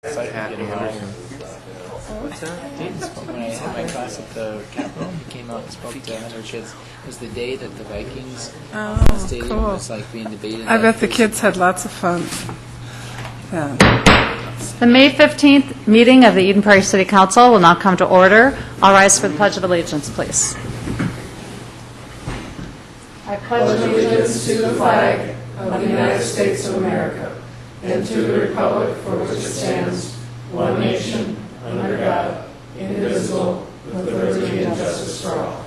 What's that? When I had my class at the Capitol, he came out and spoke to 100 kids. It was the day that the Vikings stadium cool. was like being debated. I bet the kids had lots of fun. Yeah. The May 15th meeting of the Eden Prairie City Council will now come to order. I'll rise for the Pledge of Allegiance, please. I pledge Allegiance to the flag of the United States of America and to the republic for which it stands, one nation, under God, indivisible, with liberty and justice for all.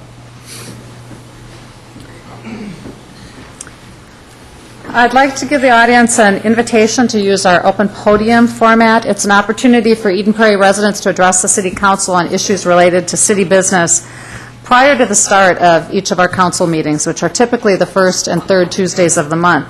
I'd like to give the audience an invitation to use our open podium format. It's an opportunity for Eden Prairie residents to address the City Council on issues related to city business prior to the start of each of our council meetings, which are typically the first and third Tuesdays of the month.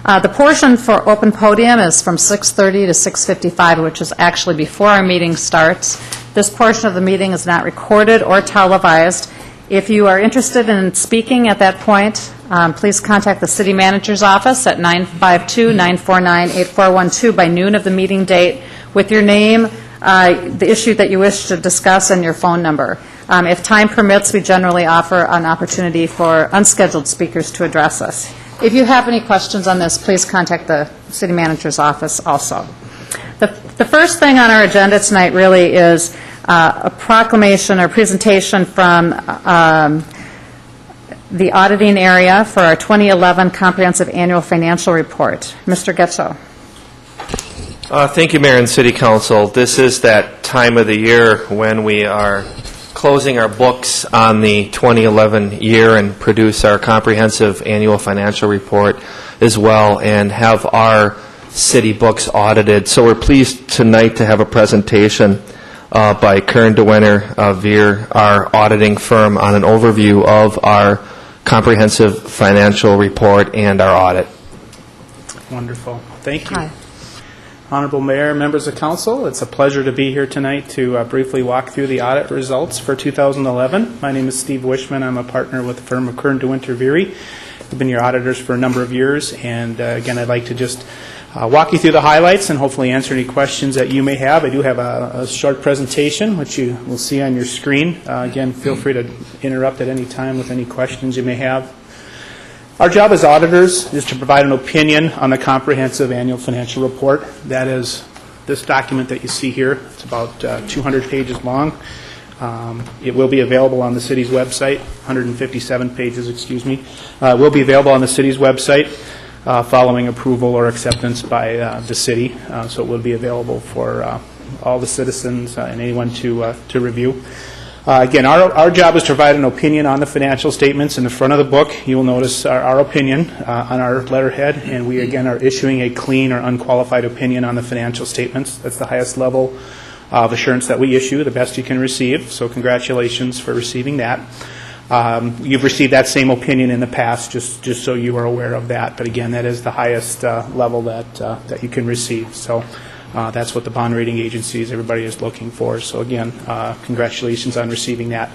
The portion for open podium is from 6:30 to 6:55, which is actually before our meeting starts. This portion of the meeting is not recorded or televised. If you are interested in speaking at that point, please contact the City Manager's office at 952-949-8412 by noon of the meeting date with your name, the issue that you wish to discuss, and your phone number. If time permits, we generally offer an opportunity for unscheduled speakers to address us. If you have any questions on this, please contact the City Manager's office also. The first thing on our agenda tonight really is a proclamation or presentation from the auditing area for our 2011 Comprehensive Annual Financial Report. Mr. Getchell. Thank you, Mayor and City Council. This is that time of the year when we are closing our books on the 2011 year and produce our comprehensive annual financial report as well and have our city books audited. So we're pleased tonight to have a presentation by Kern DeWinter Veer, our auditing firm, on an overview of our comprehensive financial report and our audit. Wonderful. Thank you. Hi. Honorable Mayor, members of Council, it's a pleasure to be here tonight to briefly walk through the audit results for 2011. My name is Steve Wishman. I'm a partner with the firm of Kern DeWinter Veer. I've been your auditors for a number of years, and again, I'd like to just walk you through the highlights and hopefully answer any questions that you may have. I do have a short presentation, which you will see on your screen. Again, feel free to interrupt at any time with any questions you may have. Our job as auditors is to provide an opinion on the comprehensive annual financial report. That is this document that you see here. It's about 200 pages long. It will be available on the city's website, 157 pages, excuse me. It will be available on the city's website following approval or acceptance by the city. So it will be available for all the citizens and anyone to review. Again, our job is to provide an opinion on the financial statements. In the front of the book, you will notice our opinion on our letterhead, and we, again, are issuing a clean or unqualified opinion on the financial statements. That's the highest level of assurance that we issue, the best you can receive, so congratulations for receiving that. You've received that same opinion in the past, just so you are aware of that, but again, that is the highest level that you can receive. So. That's what the bond rating agencies, everybody is looking for. So again, congratulations on receiving that.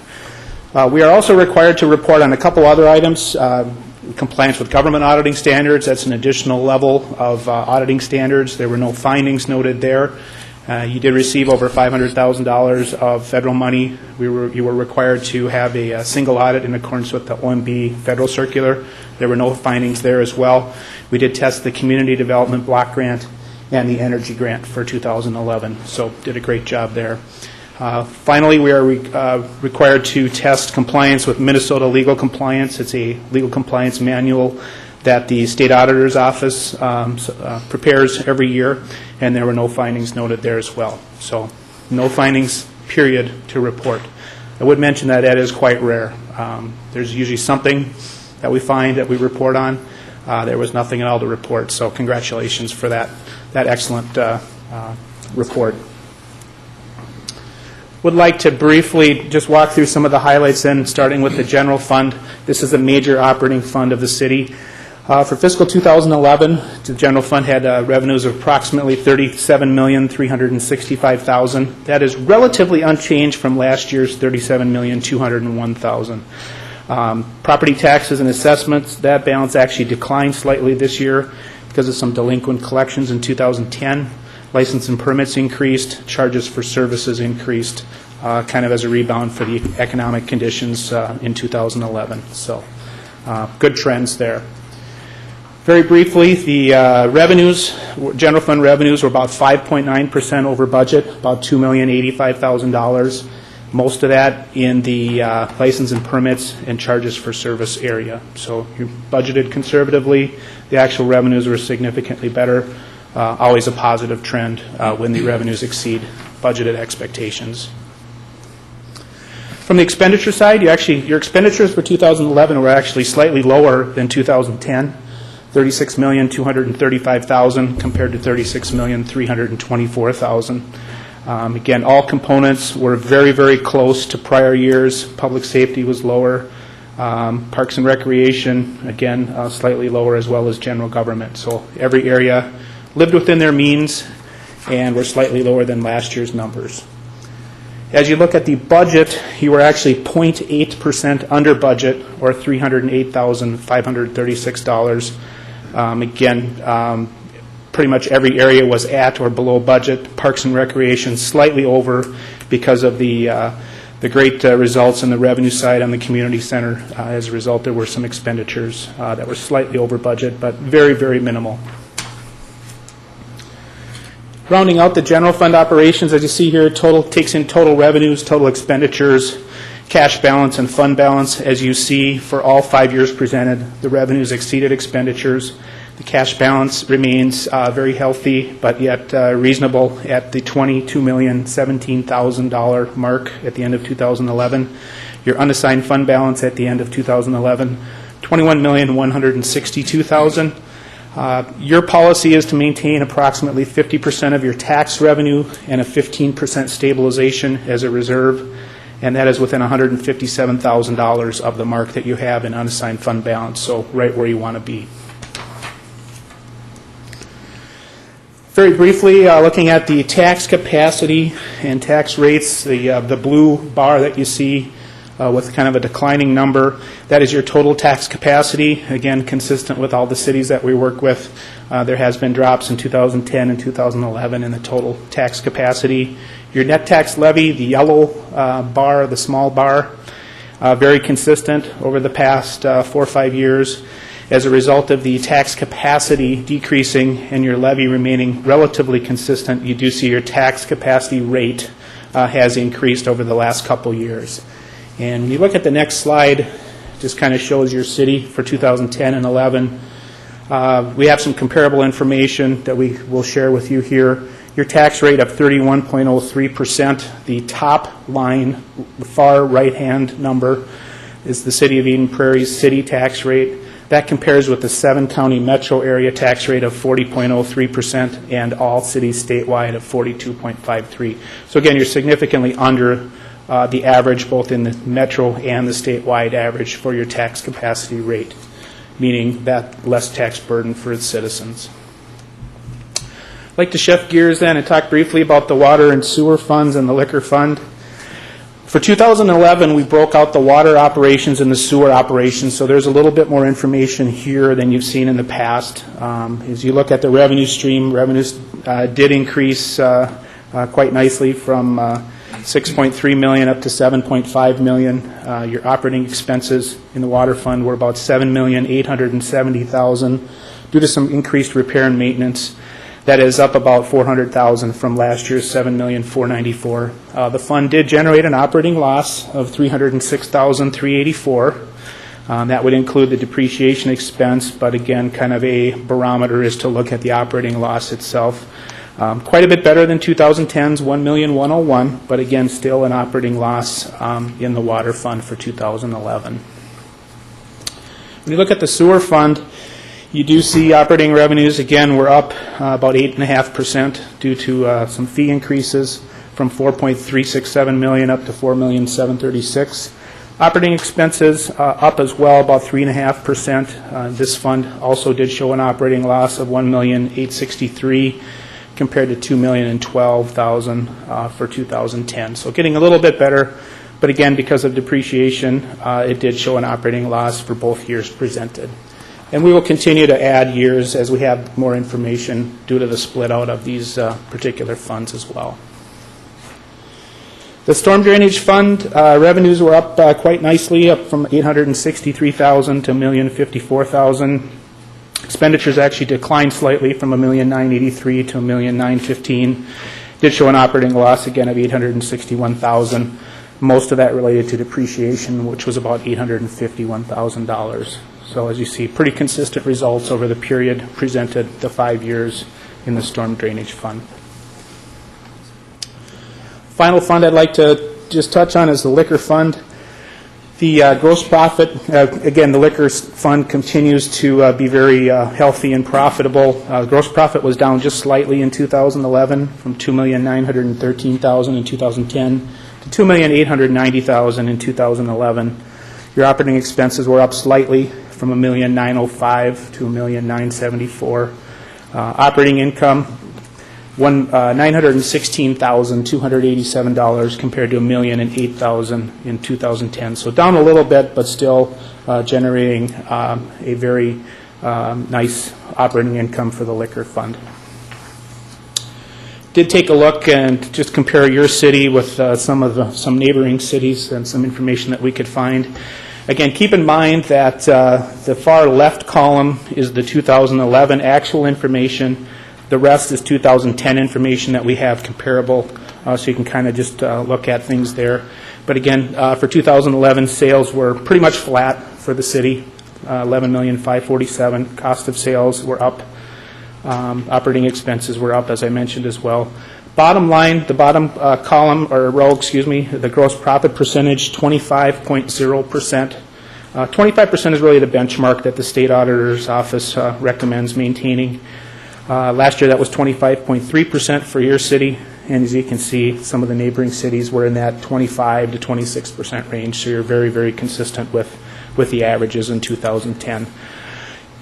We are also required to report on a couple other items. Compliance with government auditing standards, that's an additional level of auditing standards. There were no findings noted there. You did receive over $500,000 of federal money. You were required to have a single audit in accordance with the OMB federal circular. There were no findings there as well. We did test the community development block grant and the energy grant for 2011. So did a great job there. Finally, we are required to test compliance with Minnesota legal compliance. It's a legal compliance manual that the state auditor's office prepares every year, and there were no findings noted there as well. So no findings, period, to report. I would mention that is quite rare. There's usually something that we find that we report on. There was nothing at all to report, so congratulations for that excellent report. Would like to briefly just walk through some of the highlights then, starting with the general fund. This is a major operating fund of the city. For fiscal 2011, the general fund had revenues of approximately $37,365,000. That is relatively unchanged from last year's $37,201,000. Property taxes and assessments, that balance actually declined slightly this year because of some delinquent collections in 2010. License and permits increased, charges for services increased, kind of as a rebound for the economic conditions in 2011. So good trends there. Very briefly, the revenues, general fund revenues were about 5.9% over budget, about $2,085,000. Most of that in the license and permits and charges for service area. So you budgeted conservatively. The actual revenues were significantly better. Always a positive trend when the revenues exceed budgeted expectations. From the expenditure side, your expenditures for 2011 were actually slightly lower than 2010. $36,235,000 compared to $36,324,000. Again, all components were very, very close to prior years. Public safety was lower. Parks and recreation, again, slightly lower, as well as general government. So every area lived within their means and were slightly lower than last year's numbers. As you look at the budget, you were actually 0.8% under budget, or $308,536. Again, pretty much every area was at or below budget. Parks and recreation slightly over because of the great results on the revenue side on the community center. As a result, there were some expenditures that were slightly over budget, but very, very minimal. Rounding out the general fund operations, as you see here, takes in total revenues, total expenditures, cash balance, and fund balance. As you see, for all 5 years presented, the revenues exceeded expenditures. The cash balance remains very healthy, but yet reasonable at the $22,017,000 mark at the end of 2011. Your unassigned fund balance at the end of 2011, $21,162,000. Your policy is to maintain approximately 50% of your tax revenue and a 15% stabilization as a reserve, and that is within $157,000 of the mark that you have in unassigned fund balance, so right where you want to be. Very briefly, looking at the tax capacity and tax rates, the blue bar that you see with kind of a declining number, that is your total tax capacity. Again, consistent with all the cities that we work with, there has been drops in 2010 and 2011 in the total tax capacity. Your net tax levy, the yellow bar, the small bar, very consistent over the past 4 or 5 years. As a result of the tax capacity decreasing and your levy remaining relatively consistent, you do see your tax capacity rate has increased over the last couple years. And when you look at the next slide, just kind of shows your city for 2010 and 11. We have some comparable information that we will share with you here. Your tax rate of 31.03%. The top line, the far right-hand number, is the City of Eden Prairie's city tax rate. That compares with the 7-county metro area tax rate of 40.03% and all cities statewide of 42.53%. So again, you're significantly under the average, both in the metro and the statewide average for your tax capacity rate, meaning that less tax burden for its citizens. I'd like to shift gears then and talk briefly about the water and sewer funds and the liquor fund. For 2011, we broke out the water operations and the sewer operations, so there's a little bit more information here than you've seen in the past. As you look at the revenue stream, revenues did increase quite nicely from $6.3 million up to $7.5 million. Your operating expenses in the water fund were about $7,870,000 due to some increased repair and maintenance. That is up about $400,000 from last year's $7,494,000. The fund did generate an operating loss of $306,384. That would include the depreciation expense, but again, kind of a barometer is to look at the operating loss itself. Quite a bit better than 2010's $1,101,000, but again, still an operating loss in the water fund for 2011. When you look at the sewer fund, you do see operating revenues, again, were up about 8.5% due to some fee increases from $4.367 million up to $4,736,000. Operating expenses up as well, about 3.5%. This fund also did show an operating loss of $1,863,000 compared to $2,012,000 for 2010. So getting a little bit better, but again, because of depreciation, it did show an operating loss for both years presented. And we will continue to add years as we have more information due to the split out of these particular funds as well. The storm drainage fund revenues were up quite nicely, up from $863,000 to $1,054,000. Expenditures actually declined slightly from $1,983,000 to $1,915,000. Did show an operating loss again of $861,000. Most of that related to depreciation, which was about $851,000. So as you see, pretty consistent results over the period presented, the 5 years in the storm drainage fund. Final fund I'd like to just touch on is the liquor fund. The gross profit, again, the liquor fund continues to be very healthy and profitable. Gross profit was down just slightly in 2011 from $2,913,000 in 2010 to $2,890,000 in 2011. Your operating expenses were up slightly from $1,905,000 to $1,974,000. Operating income, $916,287 compared to $1,008,000 in 2010. So down a little bit, but still generating a very nice operating income for the liquor fund. Did take a look and just compare your city with some neighboring cities and some information that we could find. Again, keep in mind that the far left column is the 2011 actual information. The rest is 2010 information that we have comparable, so you can kind of just look at things there. But again, for 2011, sales were pretty much flat for the city, $11,547,000. Cost of sales were up. Operating expenses were up, as I mentioned as well. Bottom line, the bottom column, or row, excuse me, the gross profit percentage, 25.0%. 25% is really the benchmark that the state auditor's office recommends maintaining. Last year that was 25.3% for your city, and as you can see, some of the neighboring cities were in that 25 to 26% range, so you're very, very consistent with the averages in 2010.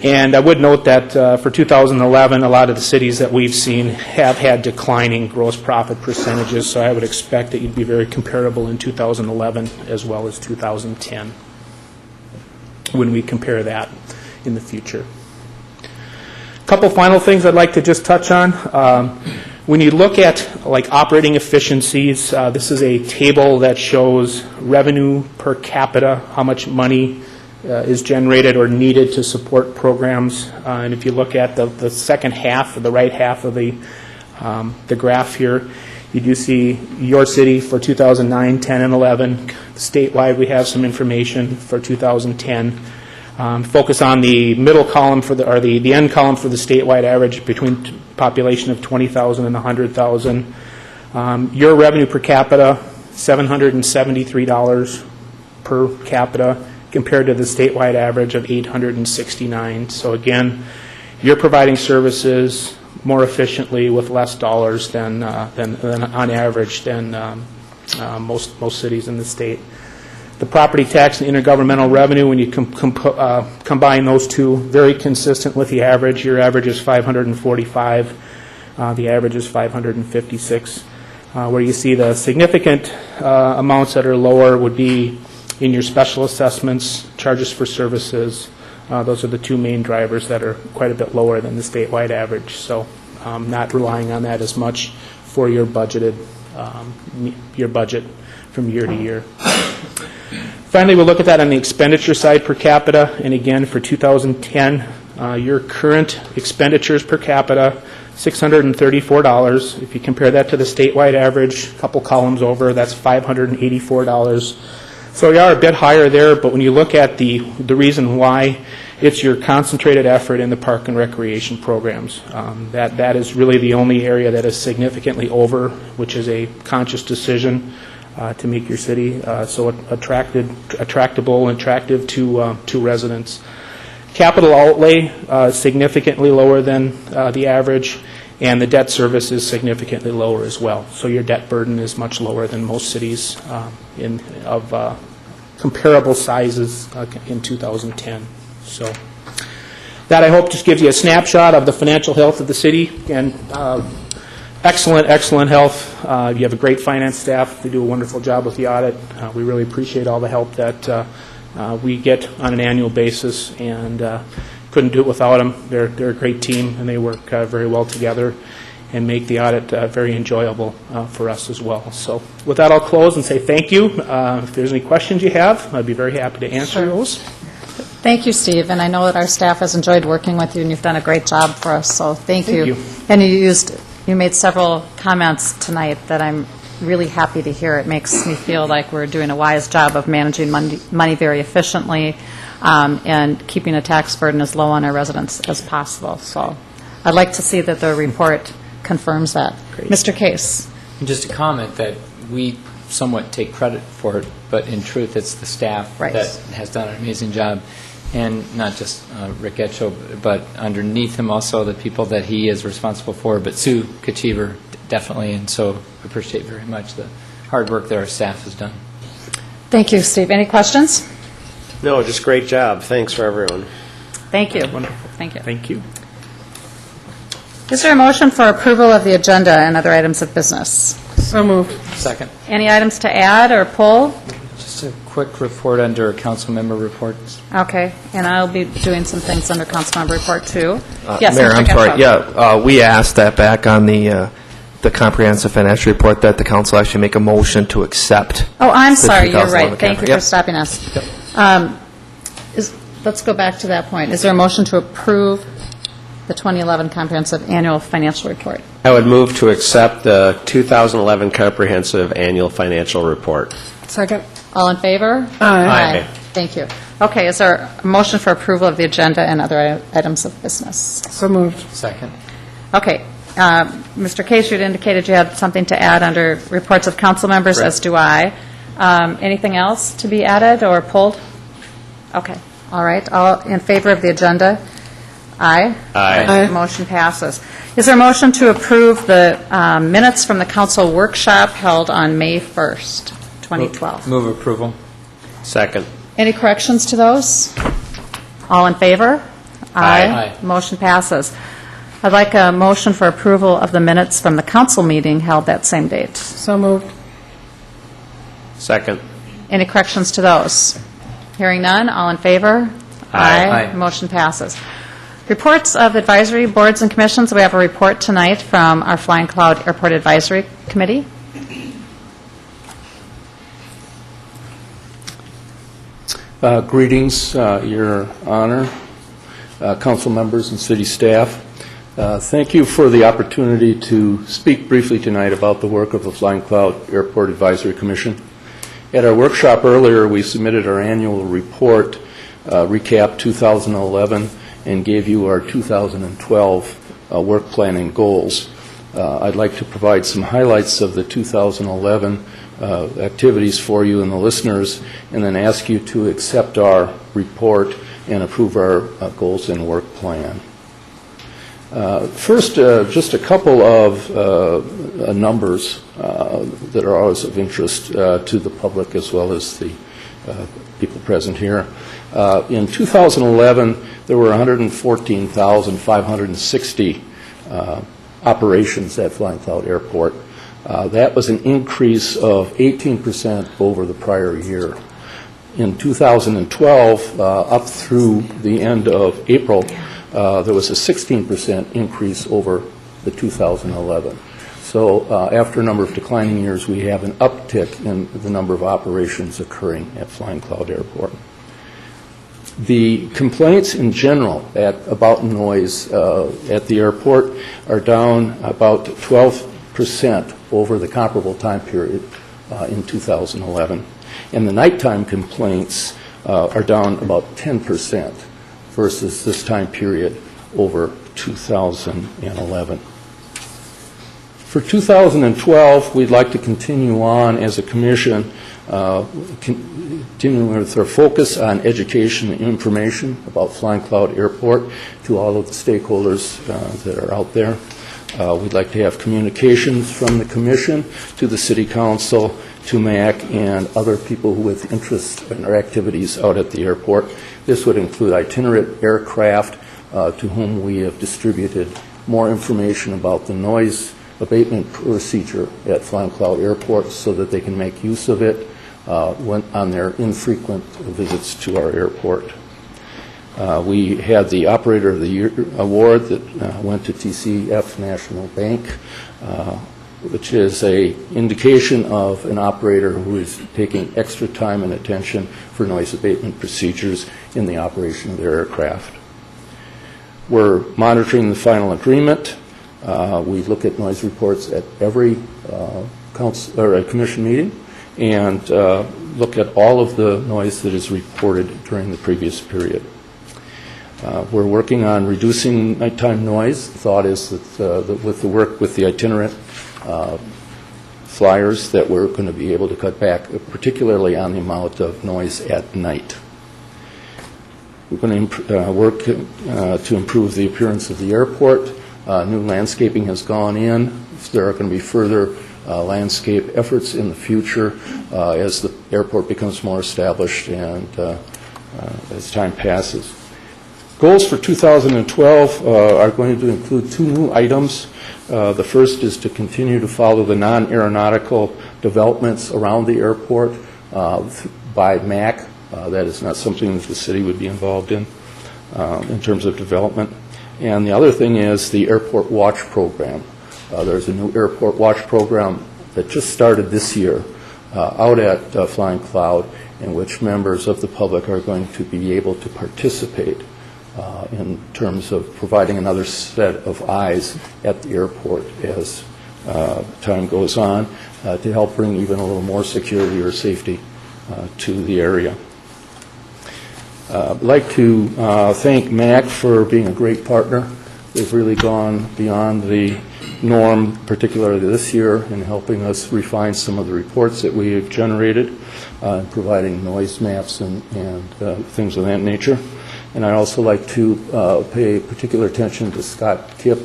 And I would note that for 2011, a lot of the cities that we've seen have had declining gross profit percentages, so I would expect that you'd be very comparable in 2011 as well as 2010 when we compare that in the future. Couple final things I'd like to just touch on. When you look at like operating efficiencies, this is a table that shows revenue per capita, how much money is generated or needed to support programs. And if you look at the second half, or the right half of the graph here, you do see your city for 2009, 10, and 11. Statewide, we have some information for 2010. Focus on the middle column the end column for the statewide average between population of 20,000 and 100,000. Your revenue per capita, $773 per capita compared to the statewide average of $869. So again, you're providing services more efficiently with less dollars than on average than most cities in the state. The property tax and intergovernmental revenue, when you combine those two, very consistent with the average. Your average is 545. The average is 556. Where you see the significant amounts that are lower would be in your special assessments, charges for services. Those are the two main drivers that are quite a bit lower than the statewide average. So not relying on that as much for your budget from year to year. Finally, we'll look at that on the expenditure side per capita. And again, for 2010, your current expenditures per capita, $634. If you compare that to the statewide average, a couple columns over, that's $584. So we are a bit higher there, but when you look at the reason why, it's your concentrated effort in the park and recreation programs. That is really the only area that is significantly over, which is a conscious decision to make your city so attractable and attractive to residents. Capital outlay significantly lower than the average, and the debt service is significantly lower as well. So your debt burden is much lower than most cities of comparable sizes in 2010. So that, I hope, just gives you a snapshot of the financial health of the city. And excellent health. You have a great finance staff. They do a wonderful job with the audit. We really appreciate all the help that we get on an annual basis, and couldn't do it without them. They're a great team, and they work very well together and make the audit very enjoyable for us as well. So with that, I'll close and say thank you. If there's any questions you have, I'd be very happy to answer those. Thank you, Steve, and I know that our staff has enjoyed working with you, and you've done a great job for us, so thank you. And you made several comments tonight that I'm really happy to hear. It makes me feel like we're doing a wise job of managing money very efficiently and keeping a tax burden as low on our residents as possible. So I'd like to see that the report confirms that. Great. Mr. Case. And just a comment that we somewhat take credit for it, but in truth, it's the staff Right. that has done an amazing job. And not just Rick Etcho, but underneath him also the people that he is responsible for, but Sue Kachiver definitely, and so appreciate very much the hard work that our staff has done. Thank you, Steve. Any questions? No, just great job. Thanks for everyone. Thank you. Wonderful. Thank you. Thank you. Is there a motion for approval of the agenda and other items of business? So moved. Second. Any items to add or pull? Just a quick report under council member reports. Okay, and I'll be doing some things under council member report, too. Yes, Mayor, Mr. I'm sorry. Getchell. Yeah, we asked that back on the comprehensive financial report that the council actually make a motion to accept. Oh, I'm the sorry, you're 2011 right. Thank you Yep. for stopping us. Let's go back to that point. Is there a motion to approve the 2011 comprehensive annual financial report? I would move to accept the 2011 Comprehensive Annual Financial Report. Second. All in favor? Aye. Thank you. Okay, is there a motion for approval of the agenda and other items of business? So moved. Second. Okay. Mr. Case, you had indicated you had something to add under reports of council members, as do I. Anything else to be added or pulled? Okay. All right. All in favor of the agenda? Aye. Aye. Motion passes. Is there a motion to approve the minutes from the council workshop held on May 1st, 2012? Move approval. Second. Any corrections to those? All in favor? Aye. Motion passes. I'd like a motion for approval of the minutes from the council meeting held that same date. So moved. Second. Any corrections to those? Hearing none, all in favor? Aye. Motion passes. Reports of advisory boards and commissions. We have a report tonight from our Flying Cloud Airport Advisory Committee. Greetings, Your Honor, council members and city staff. Thank you for the opportunity to speak briefly tonight about the work of the Flying Cloud Airport Advisory Commission. At our workshop earlier, we submitted our annual report, recap 2011, and gave you our 2012 work plan and goals. I'd like to provide some highlights of the 2011 activities for you and the listeners, and then ask you to accept our report and approve our goals and work plan. First, just a couple of numbers that are always of interest to the public as well as the people present here. In 2011, there were 114,560 operations at Flying Cloud Airport. That was an increase of 18% over the prior year. In 2012, up through the end of April, there was a 16% increase over the 2011. So after a number of declining years, we have an uptick in the number of operations occurring at Flying Cloud Airport. The complaints in general about noise at the airport are down about 12% over the comparable time period in 2011. And the nighttime complaints are down about 10% versus this time period over 2011. For 2012, we'd like to continue on as a commission, continuing with our focus on education and information about Flying Cloud Airport to all of the stakeholders that are out there. We'd like to have communications from the commission to the city council, to MAC, and other people with interest in our activities out at the airport. This would include itinerant aircraft to whom we have distributed more information about the noise abatement procedure at Flying Cloud Airport so that they can make use of it when on their infrequent visits to our airport. We had the Operator of the Year award that went to TCF National Bank, which is a indication of an operator who is taking extra time and attention for noise abatement procedures in the operation of their aircraft. We're monitoring the final agreement. We look at noise reports at every council or commission meeting and look at all of the noise that is reported during the previous period. We're working on reducing nighttime noise. The thought is that with the work with the itinerant flyers that we're going to be able to cut back, particularly on the amount of noise at night. We're going to work to improve the appearance of the airport. New landscaping has gone in. There are going to be further landscape efforts in the future as the airport becomes more established and as time passes. Goals for 2012 are going to include 2 new items. The first is to continue to follow the non-aeronautical developments around the airport by MAC. That is not something that the city would be involved in terms of development. And the other thing is the Airport Watch Program. There's a new Airport Watch Program that just started this year out at Flying Cloud, in which members of the public are going to be able to participate in terms of providing another set of eyes at the airport as time goes on to help bring even a little more security or safety to the area. I'd like to thank MAC for being a great partner. They've really gone beyond the norm, particularly this year, in helping us refine some of the reports that we have generated, providing noise maps and things of that nature. And I'd also like to pay particular attention to Scott Kipp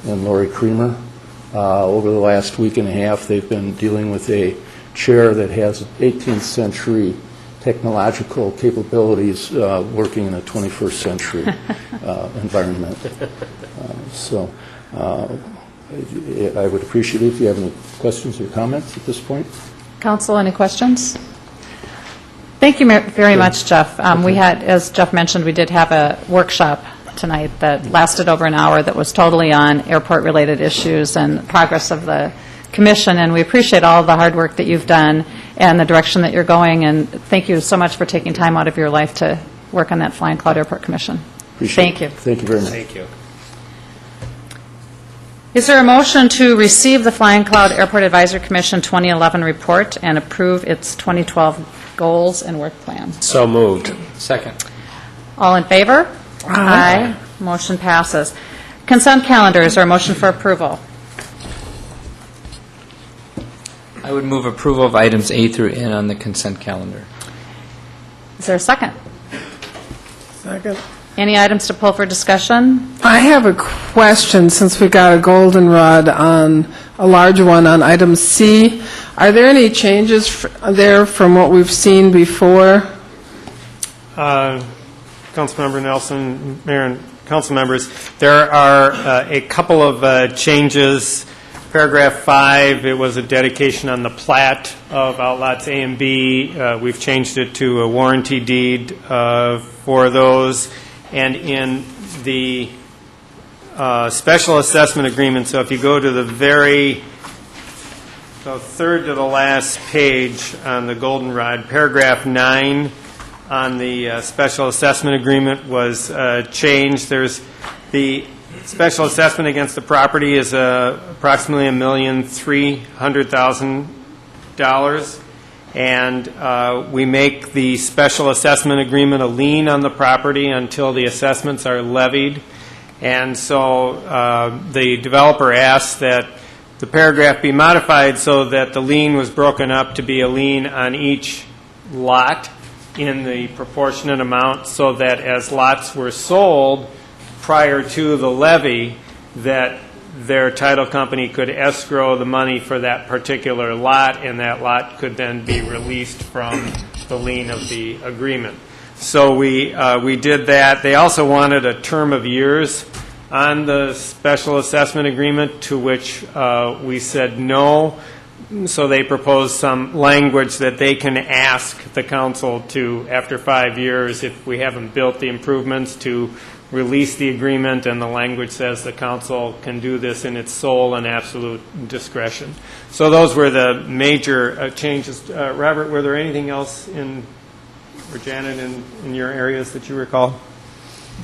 and Lori Creamer. Over the last week and a half, they've been dealing with a chair that has 18th century technological capabilities working in a 21st century environment. So I would appreciate it if you have any questions or comments at this point. Council, any questions? Thank you very much, Jeff. We had, as Jeff mentioned, we did have a workshop tonight that lasted over an hour that was totally on airport-related issues and progress of the commission, and we appreciate all the hard work that you've done and the direction that you're going, and thank you so much for taking time out of your life to work on that Flying Cloud Airport Commission. Thank you. Thank you very much. Thank you. Is there a motion to receive the Flying Cloud Airport Advisory Commission 2011 report and approve its 2012 goals and work plan? So moved. Second. All in favor? Aye. Motion passes. Consent calendar, is there a motion for approval? I would move approval of items A through N on the consent calendar. Is there a second? Second. Any items to pull for discussion? I have a question, since we got a goldenrod on, a larger one on item C. Are there any changes there from what we've seen before? Councilmember Nelson, Mayor and council members, there are a couple of changes. Paragraph 5, it was a dedication on the plat of outlots A and B. We've changed it to a warranty deed for those. And in the special assessment agreement, so if you go to the third to the last page on the goldenrod, paragraph 9 on the special assessment agreement was changed. There's the special assessment against the property is approximately $1,300,000, and we make the special assessment agreement a lien on the property until the assessments are levied. And so the developer asked that the paragraph be modified so that the lien was broken up to be a lien on each lot in the proportionate amount, so that as lots were sold prior to the levy, that their title company could escrow the money for that particular lot, and that lot could then be released from the lien of the agreement. So we did that. They also wanted a term of years on the special assessment agreement, to which we said no. So they propose some language that they can ask the council to, after 5 years, if we haven't built the improvements, to release the agreement, and the language says the council can do this in its sole and absolute discretion. So those were the major changes. Robert, were there anything else or Janet, in your areas that you recall?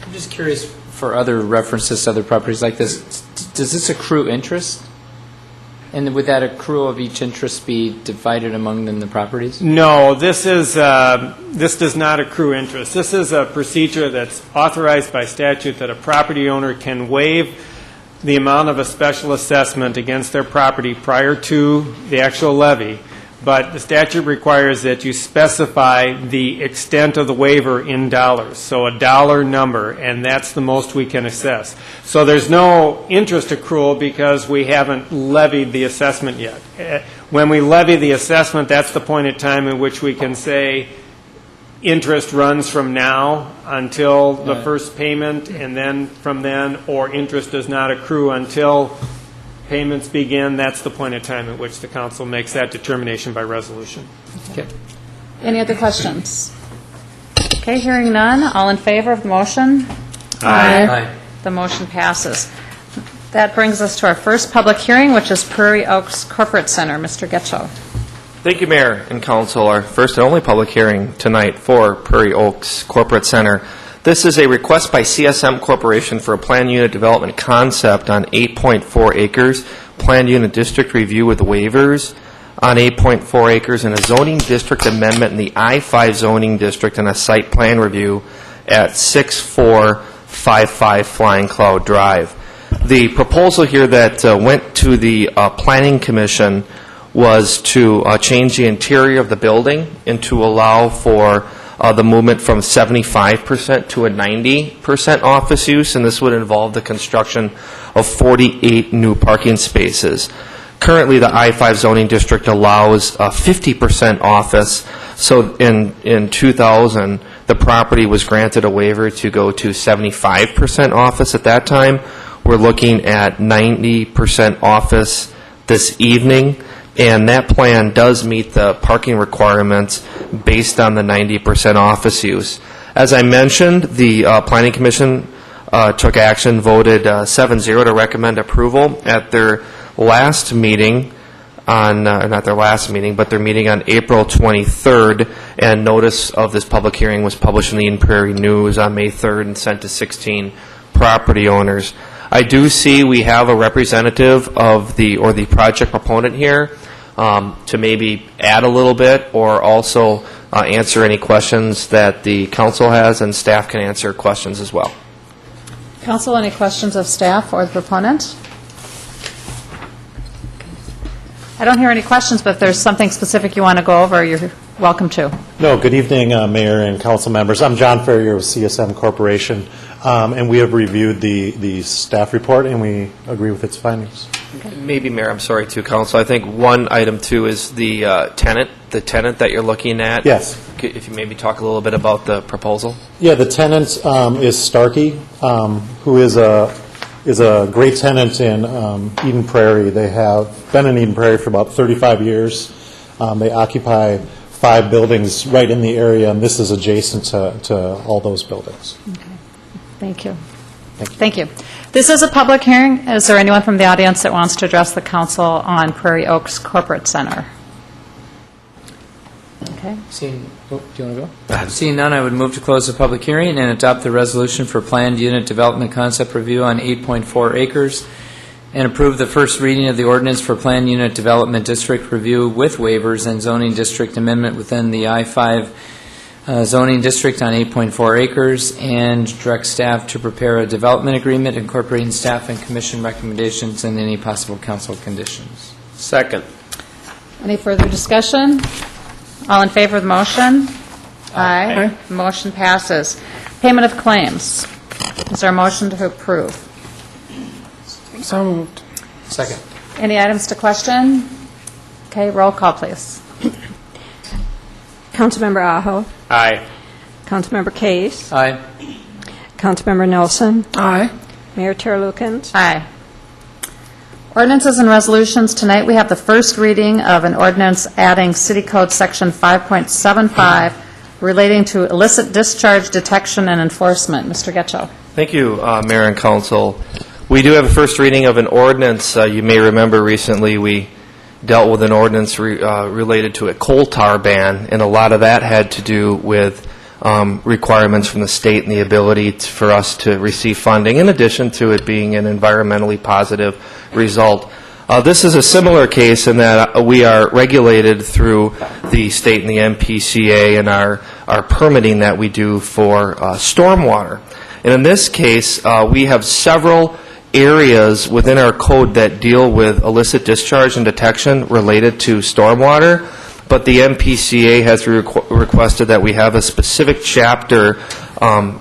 I'm just curious for other references to other properties like this. Does this accrue interest? And would that accrual of each interest be divided among the properties? No, this does not accrue interest. This is a procedure that's authorized by statute that a property owner can waive the amount of a special assessment against their property prior to the actual levy. But the statute requires that you specify the extent of the waiver in dollars, so a dollar number, and that's the most we can assess. So there's no interest accrual because we haven't levied the assessment yet. When we levy the assessment, that's the point in time in which we can say interest runs from now until the first payment, and then from then, or interest does not accrue until payments begin. That's the point in time at which the council makes that determination by resolution. Okay. Any other questions? Okay, hearing none. All in favor of the motion? Aye. The motion passes. That brings us to our first public hearing, which is Prairie Oaks Corporate Center. Mr. Getchell. Thank you, Mayor and Council. Our first and only public hearing tonight for Prairie Oaks Corporate Center. This is a request by CSM Corporation for a planned unit development concept on 8.4 acres, planned unit district review with waivers on 8.4 acres, and a zoning district amendment in the I-5 zoning district, and a site plan review at 6455 Flying Cloud Drive. The proposal here that went to the Planning Commission was to change the interior of the building and to allow for the movement from 75% to a 90% office use, and this would involve the construction of 48 new parking spaces. Currently, the I-5 zoning district allows 50% office, so in 2000, the property was granted a waiver to go to 75% office at that time. We're looking at 90% office this evening, and that plan does meet the parking requirements based on the 90% office use. As I mentioned, the Planning Commission took action, voted 7-0 to recommend approval at their last meeting on, not their last meeting, but their meeting on April 23rd, and notice of this public hearing was published in the Eden Prairie News on May 3rd and sent to 16 property owners. I do see we have a representative of the project proponent here to maybe add a little bit, or also answer any questions that the council has, and staff can answer questions as well. Council, any questions of staff or the proponent? I don't hear any questions, but if there's something specific you want to go over, you're welcome to. No, good evening, Mayor and council members. I'm John Ferrier with CSM Corporation, and we have reviewed the staff report, and we agree with its findings. Maybe, Mayor, I'm sorry, too, Council. I think one item, too, is the tenant that you're looking at. Yes. If you maybe talk a little bit about the proposal. Yeah, the tenant is Starkey, who is a great tenant in Eden Prairie. They have been in Eden Prairie for about 35 years. They occupy 5 buildings right in the area, and this is adjacent to all those buildings. Okay. Thank you. Thank you. This is a public hearing. Is there anyone from the audience that wants to address the council on Prairie Oaks Corporate Center? Okay. Do you want to go? Seeing none, I would move to close the public hearing and adopt the resolution for planned unit development concept review on 8.4 acres, and approve the first reading of the ordinance for planned unit development district review with waivers and zoning district amendment within the I-5 zoning district on 8.4 acres, and direct staff to prepare a development agreement incorporating staff and commission recommendations and any possible council conditions. Second. Any further discussion? All in favor of the motion? Aye. Motion passes. Payment of claims. Is there a motion to approve? So moved. Second. Any items to question? Okay, roll call, please. Councilmember Aho. Aye. Councilmember Case. Aye. Councilmember Nelson. Aye. Mayor Terlukens. Aye. Ordinances and resolutions. Tonight we have the first reading of an ordinance adding City Code Section 5.75 relating to illicit discharge detection and enforcement. Mr. Getchell. Thank you, Mayor and Council. We do have a first reading of an ordinance. You may remember recently we dealt with an ordinance related to a coal tar ban, and a lot of that had to do with requirements from the state and the ability for us to receive funding, in addition to it being an environmentally positive result. This is a similar case in that we are regulated through the state and the MPCA and our permitting that we do for stormwater. And in this case, we have several areas within our code that deal with illicit discharge and detection related to stormwater, but the MPCA has requested that we have a specific chapter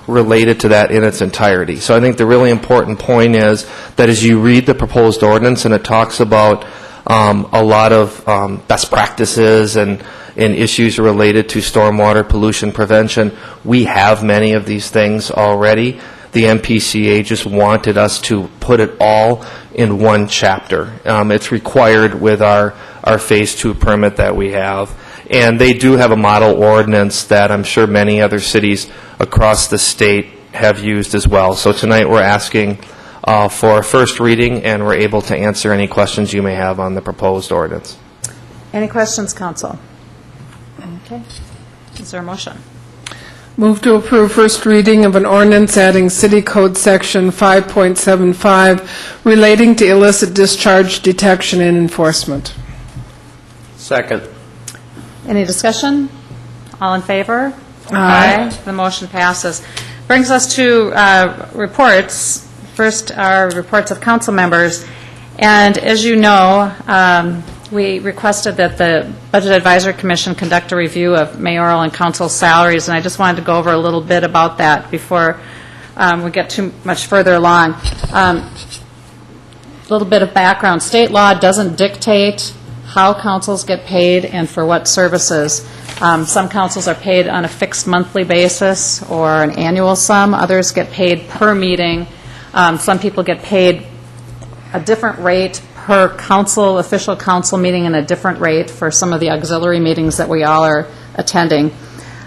related to that in its entirety. So I think the really important point is that as you read the proposed ordinance and it talks about a lot of best practices and issues related to stormwater pollution prevention, we have many of these things already. The MPCA just wanted us to put it all in one chapter. It's required with our Phase 2 permit that we have. And they do have a model ordinance that I'm sure many other cities across the state have used as well. So tonight we're asking for a first reading, and we're able to answer any questions you may have on the proposed ordinance. Any questions, Council? Okay. Is there a motion? Move to approve first reading of an ordinance adding City Code Section 5.75 relating to illicit discharge detection and enforcement. Second. Any discussion? All in favor? Aye. The motion passes. Brings us to reports. First, our reports of council members. And as you know, we requested that the Budget Advisory Commission conduct a review of mayoral and council salaries, and I just wanted to go over a little bit about that before we get too much further along. A little bit of background. State law doesn't dictate how councils get paid and for what services. Some councils are paid on a fixed monthly basis or an annual sum. Others get paid per meeting. Some people get paid a different rate per council, official council meeting, and a different rate for some of the auxiliary meetings that we all are attending.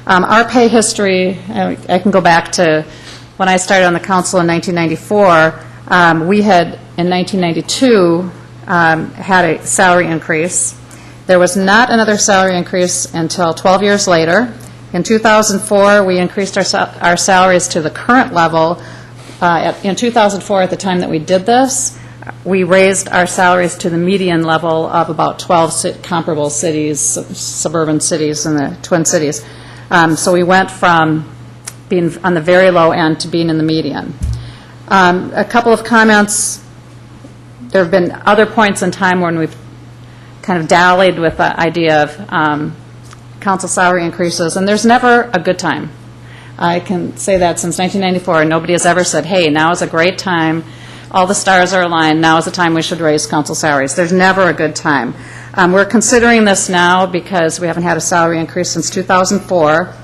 Our pay history, I can go back to when I started on the council in 1994. We had, in 1992, had a salary increase. There was not another salary increase until 12 years later. In 2004, we increased our salaries to the current level. In 2004, at the time that we did this, we raised our salaries to the median level of about 12 comparable cities, suburban cities in the Twin Cities. So we went from being on the very low end to being in the median. A couple of comments. There have been other points in time when we've kind of dallied with the idea of council salary increases, and there's never a good time. I can say that since 1994, nobody has ever said, hey, now is a great time, all the stars are aligned, now is the time we should raise council salaries. There's never a good time. We're considering this now because we haven't had a salary increase since 2004.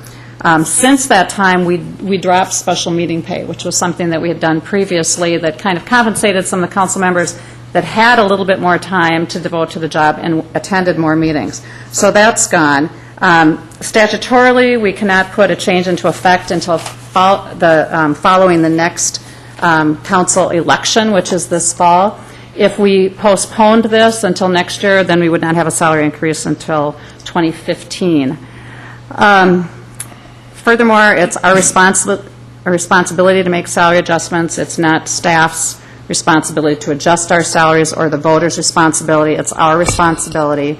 Since that time, we dropped special meeting pay, which was something that we had done previously that kind of compensated some of the council members that had a little bit more time to devote to the job and attended more meetings. So that's gone. Statutorily, we cannot put a change into effect until following the next council election, which is this fall. If we postponed this until next year, then we would not have a salary increase until 2015. Furthermore, it's our responsibility to make salary adjustments. It's not staff's responsibility to adjust our salaries or the voters' responsibility. It's our responsibility.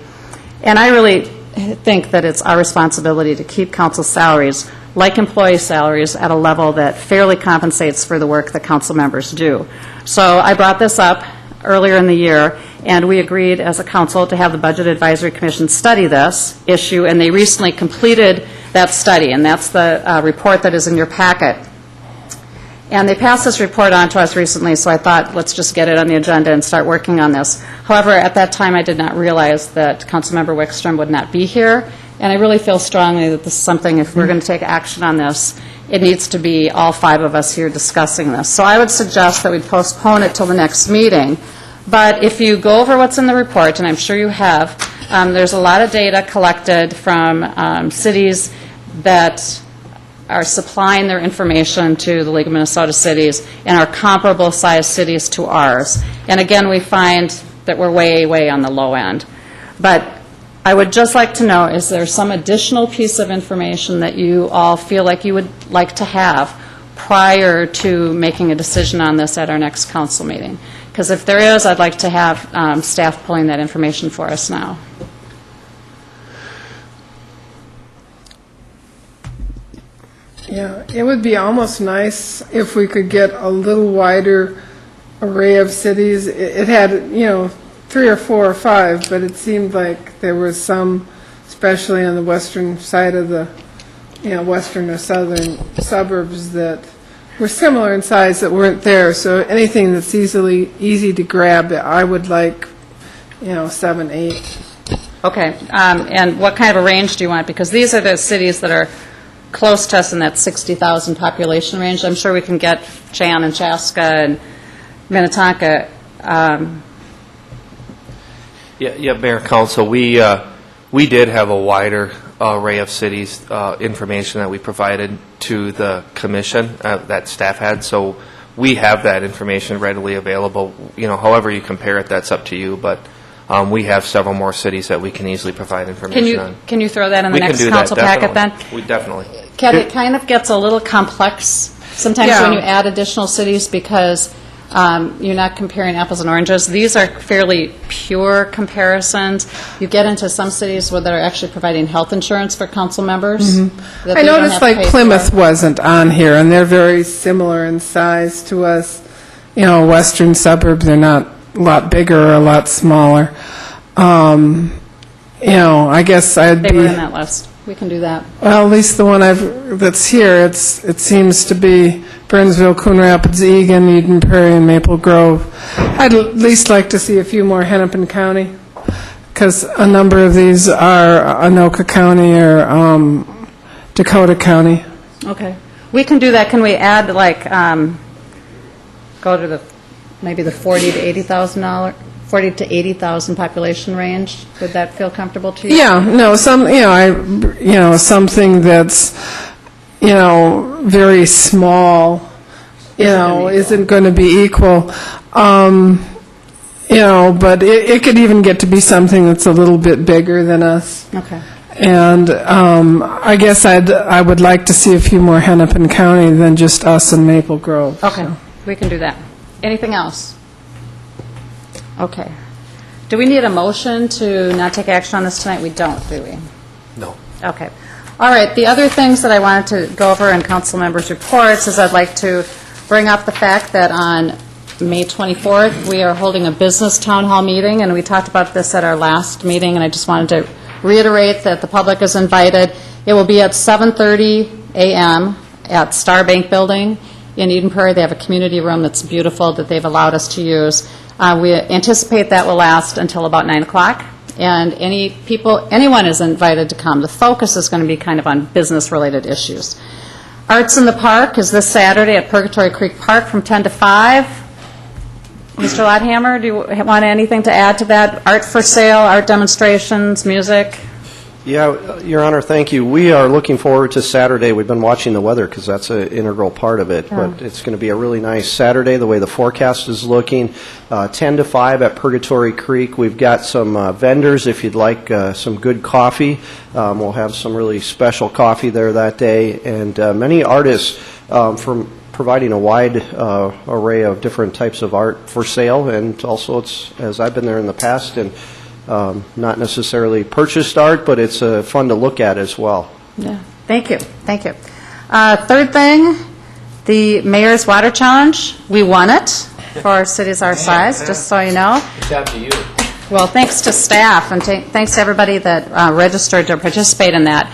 And I really think that it's our responsibility to keep council salaries, like employee salaries, at a level that fairly compensates for the work that council members do. So I brought this up earlier in the year, and we agreed as a council to have the Budget Advisory Commission study this issue, and they recently completed that study, and that's the report that is in your packet. And they passed this report on to us recently, so I thought, let's just get it on the agenda and start working on this. However, at that time, I did not realize that Councilmember Wickstrom would not be here, and I really feel strongly that this is something, if we're going to take action on this, it needs to be all five of us here discussing this. So I would suggest that we postpone it till the next meeting, But if you go over what's in the report, and I'm sure you have, there's a lot of data collected from cities that are supplying their information to the League of Minnesota Cities and are comparable-sized cities to ours. And again, we find that we're way, way on the low end. But I would just like to know, is there some additional piece of information that you all feel like you would like to have prior to making a decision on this at our next council meeting? Because if there is, I'd like to have staff pulling that information for us now. Yeah, it would be almost nice if we could get a little wider array of cities. It had, 3 or 4 or 5, but it seemed like there was some, especially on the western side of the, western or southern suburbs that were similar in size that weren't there. So anything that's easy to grab, I would like, 7, 8. Okay, and what kind of a range do you want? Because these are the cities that are close to us in that 60,000 population range. I'm sure we can get Chan and Chaska and Minnetonka. Yeah, Mayor, Council, we did have a wider array of cities information that we provided to the commission that staff had, so we have that information readily available. However you compare it, that's up to you, but we have several more cities that we can easily provide information on. Can you throw that in the We can next do that, council packet then? definitely. We definitely. Ken, it kind of gets a little complex sometimes Yeah. when you add additional cities because you're not comparing apples and oranges. These are fairly pure comparisons. You get into some cities where they're actually providing health insurance for council members. that I they don't noticed have to like pay Plymouth for. wasn't on here, and they're very similar in size to us. Western suburbs, they're not a lot bigger or a lot smaller. I guess I'd They be... were in that list. We can do that. Well, at least the one that's here, it seems to be Burnsville, Coon Rapids, Eagan, Eden Prairie, and Maple Grove. I'd at least like to see a few more Hennepin County, because a number of these are Anoka County or Dakota County. Okay. We can do that. Can we add, go to maybe the $40,000 to $80,000 population range? Would that feel comfortable to you? Yeah, no, something that's, very small, isn't going to be equal. But it could even get to be something that's a little bit bigger than us. Okay. And I guess I would like to see a few more Hennepin County than just us and Maple Grove. Okay, we can do that. Anything else? Okay. Do we need a motion to not take action on this tonight? We don't, do we? No. Okay. All right, the other things that I wanted to go over in council members' reports is I'd like to bring up the fact that on May 24th, we are holding a business town hall meeting, and we talked about this at our last meeting, and I just wanted to reiterate that the public is invited. It will be at 7:30 a.m. at Star Bank Building in Eden Prairie. They have a community room that's beautiful that they've allowed us to use. We anticipate that will last until about 9 o'clock, and anyone is invited to come. The focus is going to be kind of on business-related issues. Arts in the Park is this Saturday at Purgatory Creek Park from 10 to 5. Mr. Lotthammer, do you want anything to add to that? Art for sale, art demonstrations, music? Yeah, Your Honor, thank you. We are looking forward to Saturday. We've been watching the weather because that's an integral part of it. But it's going to be a really nice Saturday, the way the forecast is looking. 10 to 5 at Purgatory Creek. We've got some vendors if you'd like some good coffee. We'll have some really special coffee there that day. And many artists from providing a wide array of different types of art for sale. And also, it's as I've been there in the past, and not necessarily purchased art, but it's fun to look at as well. Yeah, thank you, thank you. Third thing, the Mayor's Water Challenge. We won it for cities our size, just so you know. Good job to you. Well, thanks to staff and thanks to everybody that registered to participate in that.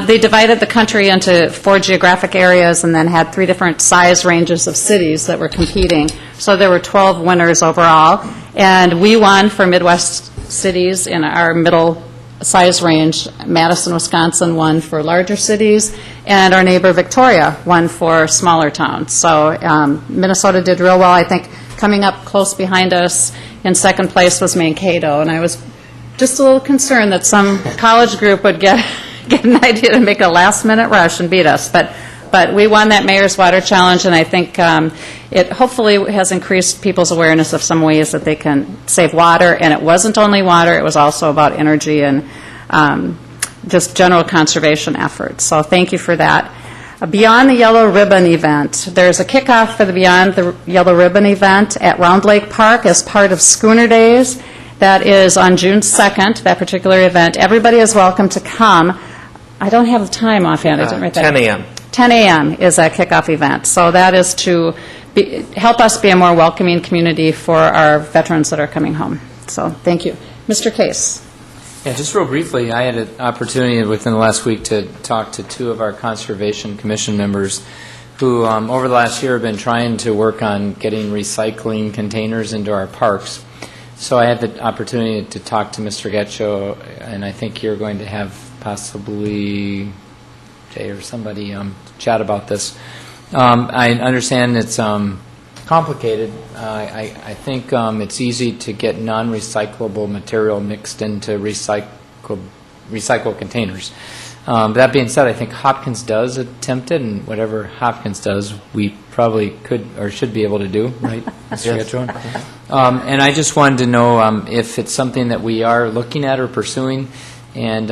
They divided the country into 4 geographic areas and then had 3 different size ranges of cities that were competing. So there were 12 winners overall, and we won for Midwest cities in our middle size range. Madison, Wisconsin won for larger cities, and our neighbor Victoria won for smaller towns. So Minnesota did real well. I think coming up close behind us In second place was Mankato, and I was just a little concerned that some college group would get an idea to make a last-minute rush and beat us. But we won that Mayor's Water Challenge, and I think it hopefully has increased people's awareness of some ways that they can save water. And it wasn't only water, it was also about energy and just general conservation efforts. So thank you for that. Beyond the Yellow Ribbon event, there's a kickoff for the Beyond the Yellow Ribbon event at Round Lake Park as part of Schooner Days. That is on June 2nd, that particular event. Everybody is welcome to come. I don't have the time offhand. I didn't write that 10 a.m. 10 a.m. is a kickoff event. So that is to help us be a more welcoming community for our veterans that are coming home. So thank you. Mr. Case. Yeah, just real briefly, I had an opportunity within the last week to talk to two of our Conservation Commission members who over the last year have been trying to work on getting recycling containers into our parks. So I had the opportunity to talk to Mr. Getcho, and I think you're going to have possibly Jay or somebody chat about this. I understand it's complicated. I think it's easy to get non-recyclable material mixed into recycled containers. That being said, I think Hopkins does attempt it, and whatever Hopkins does, we probably could or should be able to do, right, Mr. Getcho? And I just wanted to know if it's something that we are looking at or pursuing. And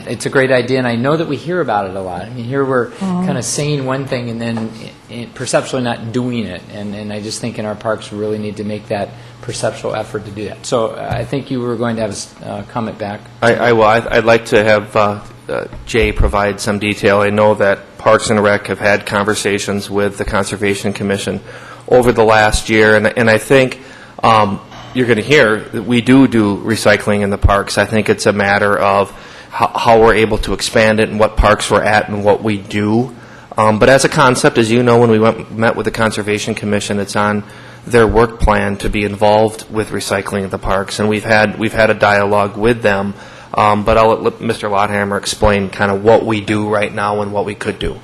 it's a great idea, and I know that we hear about it a lot. I mean, here we're kind of saying one thing and then perceptually not doing it. And I just think in our parks we really need to make that perceptual effort to do that. So I think you were going to have a comment back. I will. I'd like to have Jay provide some detail. I know that Parks and Rec have had conversations with the Conservation Commission over the last year, and I think you're going to hear that we do recycling in the parks. I think it's a matter of how we're able to expand it and what parks we're at and what we do. But as a concept, as you know, when we met with the Conservation Commission, it's on their work plan to be involved with recycling at the parks, and we've had a dialogue with them. But I'll let Mr. Lotthammer explain kind of what we do right now and what we could do.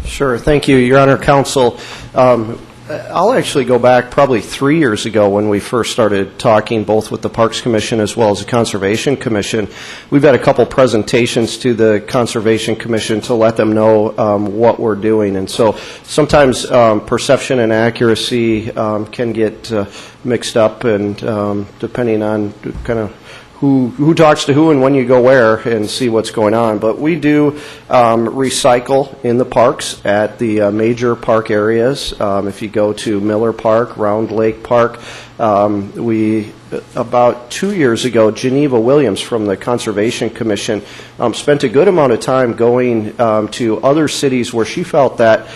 Sure. Thank you, Your Honor, Counsel. I'll actually go back probably 3 years ago when we first started talking both with the Parks Commission as well as the Conservation Commission. We've had a couple presentations to the Conservation Commission to let them know what we're doing. And so sometimes perception and accuracy can get mixed up, and depending on kind of who talks to who and when you go where and see what's going on. But we do recycle in the parks at the major park areas. If you go to Miller Park, Round Lake Park, about 2 years ago, Geneva Williams from the Conservation Commission spent a good amount of time going to other cities where she felt that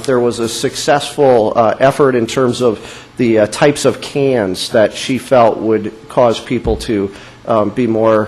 there was a successful effort in terms of the types of cans that she felt would cause people to be more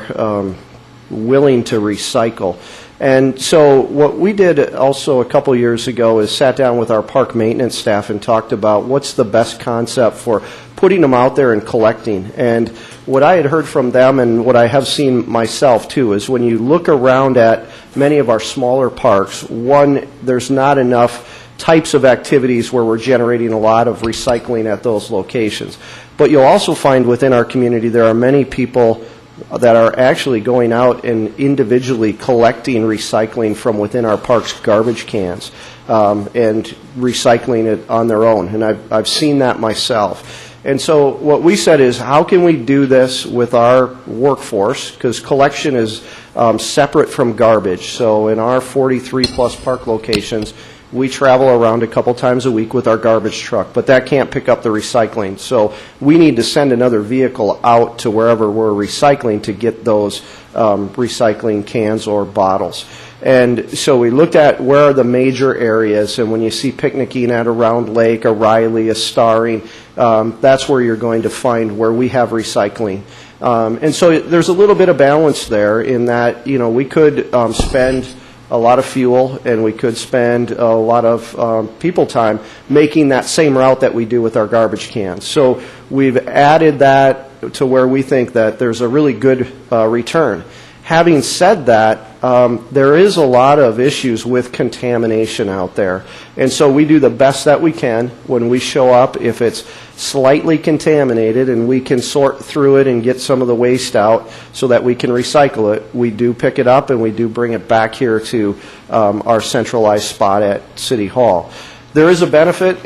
willing to recycle. And so what we did also a couple years ago is sat down with our park maintenance staff and talked about what's the best concept for putting them out there and collecting. And what I had heard from them and what I have seen myself too is when you look around at many of our smaller parks, one, there's not enough types of activities where we're generating a lot of recycling at those locations. But you'll also find within our community there are many people that are actually going out and individually collecting recycling from within our parks' garbage cans and recycling it on their own. And I've seen that myself. And so what we said is, how can we do this with our workforce? Because collection is separate from garbage. So in our 43-plus park locations, we travel around a couple times a week with our garbage truck, but that can't pick up the recycling. So we need to send another vehicle out to wherever we're recycling to get those recycling cans or bottles. And so we looked at where are the major areas, and when you see picnicking at a Round Lake, a Riley, a Starring, that's where you're going to find where we have recycling. And so there's a little bit of balance there in that, you know, we could spend a lot of fuel and we could spend a lot of people time making that same route that we do with our garbage cans. So we've added that to where we think that there's a really good return. Having said that, there is a lot of issues with contamination out there. And so we do the best that we can when we show up. If it's slightly contaminated and we can sort through it and get some of the waste out so that we can recycle it, we do pick it up and we do bring it back here to our centralized spot at City Hall. There is a benefit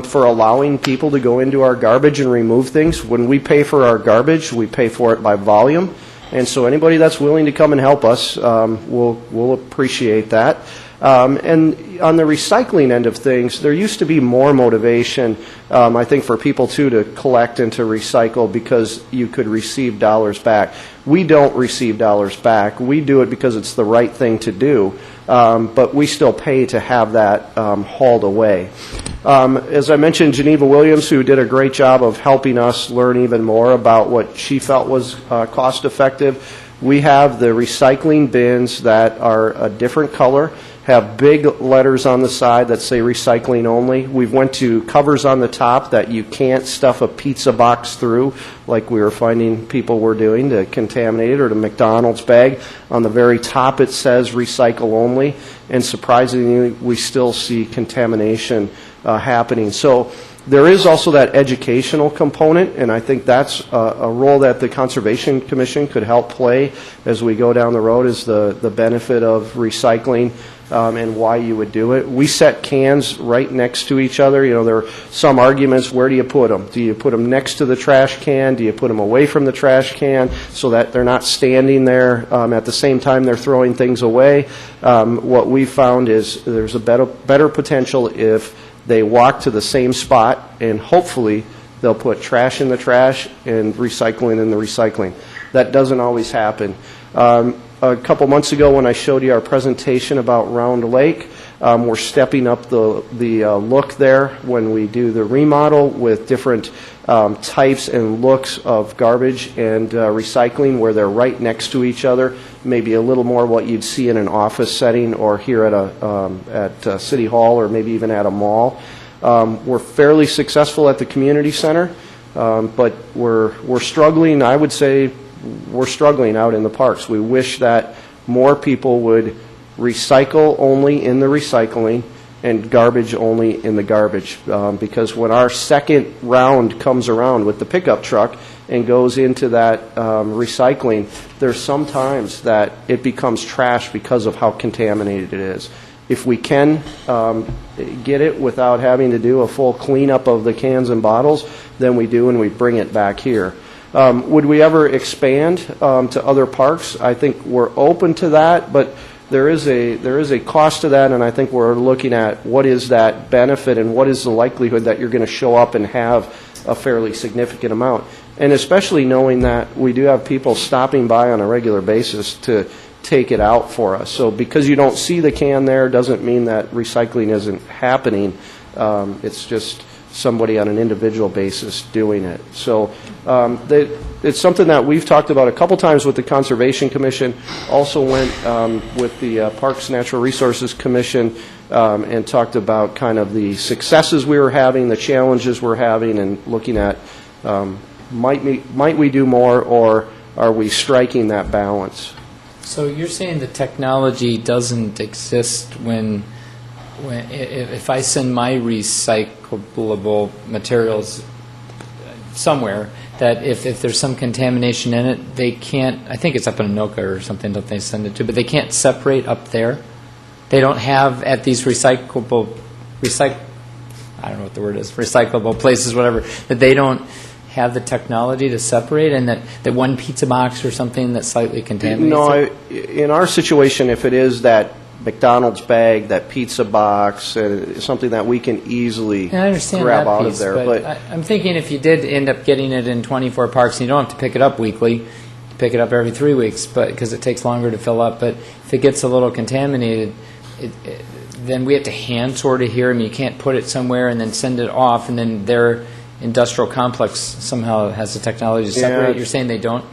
for allowing people to go into our garbage and remove things. When we pay for our garbage, we pay for it by volume. And so anybody that's willing to come and help us, we'll appreciate that. And on the recycling end of things, there used to be more motivation, I think, for people, too, to collect and to recycle because you could receive dollars back. We don't receive dollars back. We do it because it's the right thing to do, but we still pay to have that hauled away. As I mentioned, Geneva Williams, who did a great job of helping us learn even more about what she felt was cost-effective. We have the recycling bins that are a different color, have big letters on the side that say recycling only. We've went to covers on the top that you can't stuff a pizza box through, like we were finding people were doing to contaminate it, or the McDonald's bag. On the very top it says recycle only, and surprisingly we still see contamination happening. So there is also that educational component, and I think that's a role that the Conservation Commission could help play as we go down the road, is the benefit of recycling and why you would do it. We set cans right next to each other. You know, there are some arguments, where do you put them? Do you put them next to the trash can? Do you put them away from the trash can so that they're not standing there at the same time they're throwing things away? What we found is there's a better potential if they walk to the same spot, and hopefully they'll put trash in the trash and recycling in the recycling. That doesn't always happen. A couple months ago when I showed you our presentation about Round Lake, we're stepping up the look there when we do the remodel with different types and looks of garbage and recycling, where they're right next to each other, maybe a little more what you'd see in an office setting or here at City Hall, or maybe even at a mall. We're fairly successful at the community center, but we're struggling. I would say we're struggling out in the parks. We wish that more people would recycle only in the recycling and garbage only in the garbage, because when our second round comes around with the pickup truck and goes into that recycling, there's sometimes that it becomes trash because of how contaminated it is. If we can get it without having to do a full cleanup of the cans and bottles, then we do, and we bring it back here. Would we ever expand to other parks? I think we're open to that, but there is a cost to that, and I think we're looking at what is that benefit and what is the likelihood that you're going to show up and have a fairly significant amount. And especially knowing that we do have people stopping by on a regular basis to take it out for us. So because you don't see the can there doesn't mean that recycling isn't happening. It's just somebody on an individual basis doing it. So it's something that we've talked about a couple times with the Conservation Commission, also went with the Parks Natural Resources Commission and talked about kind of the successes we were having, the challenges we're having, and looking at might we do more, or are we striking that balance? So you're saying the technology doesn't exist when if I send my recyclable materials somewhere, that if there's some contamination in it, they can't, I think it's up in Anoka or something that they send it to, but they can't separate up there? They don't have at these I don't know what the word is, recyclable places, whatever, that they don't have the technology to separate, and that one pizza box or something that's slightly contaminated? No, in our situation, if it is that McDonald's bag, that pizza box, something that we can easily grab out of there. But I'm thinking if you did end up getting it in 24 parks, and you don't have to pick it up weekly, you pick it up every 3 weeks, but because it takes longer to fill up. But if it gets a little contaminated, then we have to hand sort it here. I mean, you can't put it somewhere and then send it off, and then their industrial complex somehow has the technology to separate. Yeah. You're saying they don't?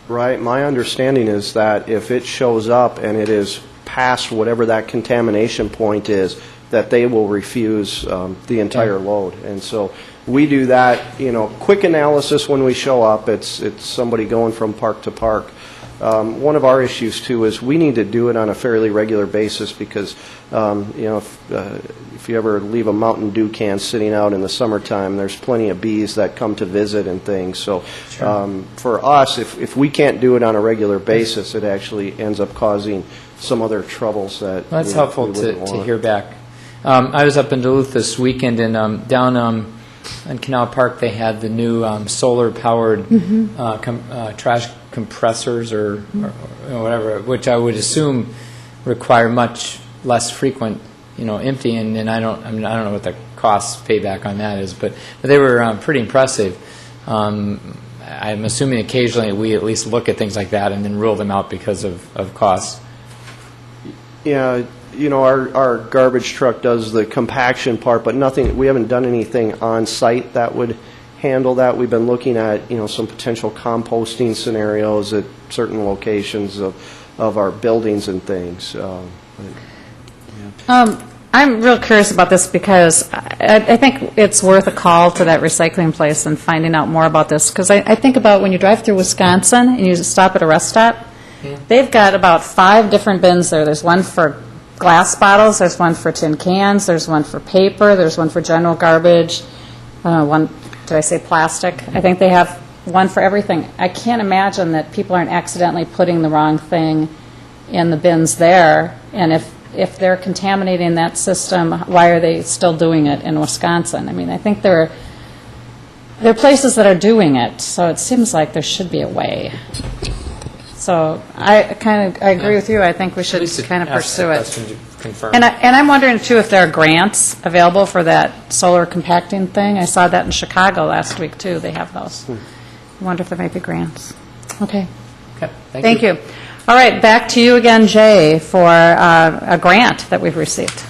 Right. My understanding is that if it shows up and it is past whatever that contamination point is, that they will refuse the entire load. And so we do that, quick analysis when we show up. It's somebody going from park to park. one of our issues, too, is we need to do it on a fairly regular basis because, if you ever leave a Mountain Dew can sitting out in the summertime, there's plenty of bees that come to visit and things. So for us, if we can't do it on a regular basis, it actually ends up causing some other troubles that Well, that's helpful to hear back. I was up in Duluth this weekend, and down in Canal Park, they had the new solar-powered trash compressors or whatever, which I would assume require much less frequent, emptying. And I don't know what the cost payback on that is, but they were pretty impressive. I'm assuming occasionally we at least look at things like that and then rule them out because of cost. Yeah, our garbage truck does the compaction part, but we haven't done anything on site that would handle that. We've been looking at, some potential composting scenarios at certain locations of our buildings and things. I'm real curious about this because I think it's worth a call to that recycling place and finding out more about this, because I think about when you drive through Wisconsin and you stop at a rest stop, they've got about 5 different bins there. There's one for glass bottles, there's one for tin cans, there's one for paper, there's one for general garbage, did I say plastic? I think they have one for everything. I can't imagine that people aren't accidentally putting the wrong thing in the bins there, and if they're contaminating that system, why are they still doing it in Wisconsin? I mean, I think there are places that are doing it, so it seems like there should be a way. So I agree with you. I think we should kind of pursue it. And I'm wondering, too, if there are grants available for that solar compacting thing. I saw that in Chicago last week, too. They have those. I wonder if there might be grants. Okay. Thank you. All right, back to you again, Jay, for a grant that we've received.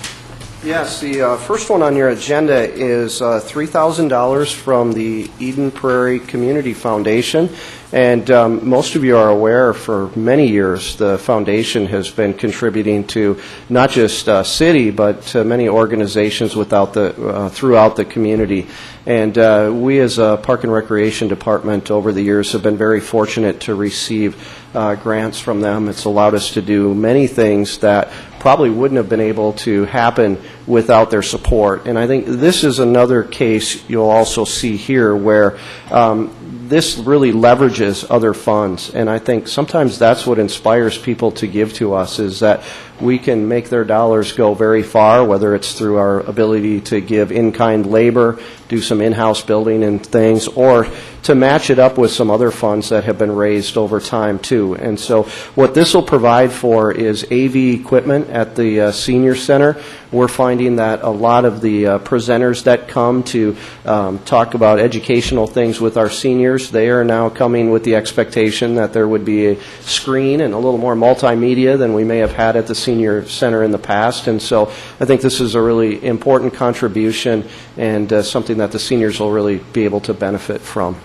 Yes, the first one on your agenda is $3,000 from the Eden Prairie Community Foundation. And most of you are aware, for many years, the foundation has been contributing to not just city, but many organizations throughout the community. And we, as a Park and Recreation Department, over the years have been very fortunate to receive grants from them. It's allowed us to do many things that probably wouldn't have been able to happen without their support. And I think this is another case you'll also see here where this really leverages other funds. And I think sometimes that's what inspires people to give to us, is that we can make their dollars go very far, whether it's through our ability to give in-kind labor, do some in-house building and things, or to match it up with some other funds that have been raised over time, too. And so what this will provide for is AV equipment at the senior center. We're finding that a lot of the presenters that come to talk about educational things with our seniors, they are now coming with the expectation that there would be a screen and a little more multimedia than we may have had at the senior center in the past. And so I think this is a really important contribution and something that the seniors will really be able to benefit from.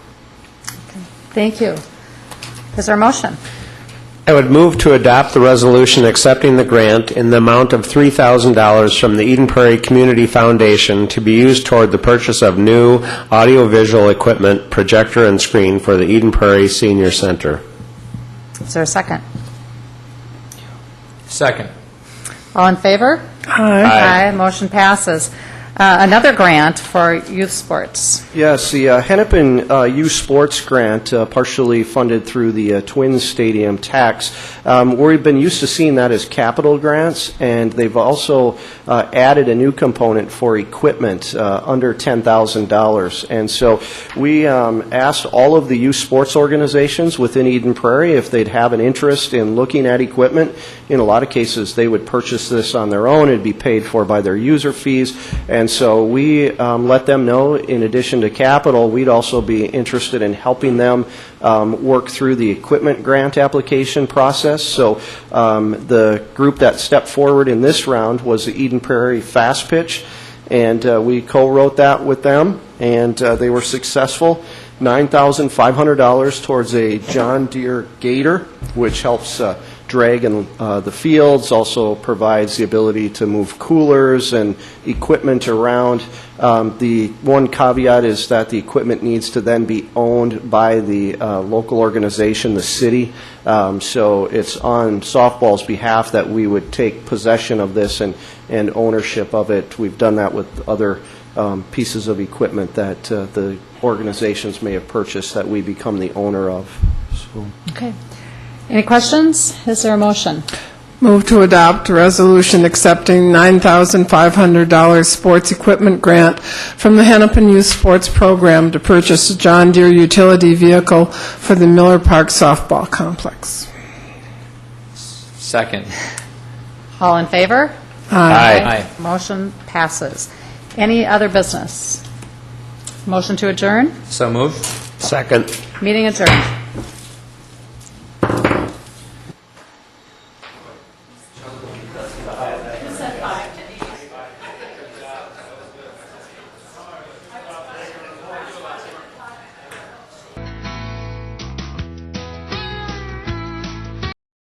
Thank you. Is there a motion? I would move to adopt the resolution accepting the grant in the amount of $3,000 from the Eden Prairie Community Foundation to be used toward the purchase of new audiovisual equipment, projector, and screen for the Eden Prairie Senior Center. Is there a second? Second. All in favor? Aye. Aye. Motion passes. Another grant for youth sports. Yes, the Hennepin Youth Sports Grant, partially funded through the Twins Stadium tax. We've been used to seeing that as capital grants, and they've also added a new component for equipment under $10,000. And so we asked all of the youth sports organizations within Eden Prairie if they'd have an interest in looking at equipment. In a lot of cases, they would purchase this on their own. It'd be paid for by their user fees. And so we let them know, in addition to capital, we'd also be interested in helping them work through the equipment grant application process. So the group that stepped forward in this round was the Eden Prairie Fast Pitch, and we co-wrote that with them, and they were successful. $9,500 towards a John Deere Gator, which helps drag in the fields, also provides the ability to move coolers and equipment around. The one caveat is that the equipment needs to then be owned by the local organization, the city. So it's on softball's behalf that we would take possession of this and ownership of it. We've done that with other pieces of equipment that the organizations may have purchased that we become the owner of. So. Okay. Any questions? Is there a motion? Move to adopt a resolution accepting $9,500 sports equipment grant from the Hennepin Youth Sports Program to purchase a John Deere utility vehicle for the Miller Park softball complex. Second. All in favor? Aye. Motion passes. Any other business? Motion to adjourn? So moved. Second. Meeting adjourned.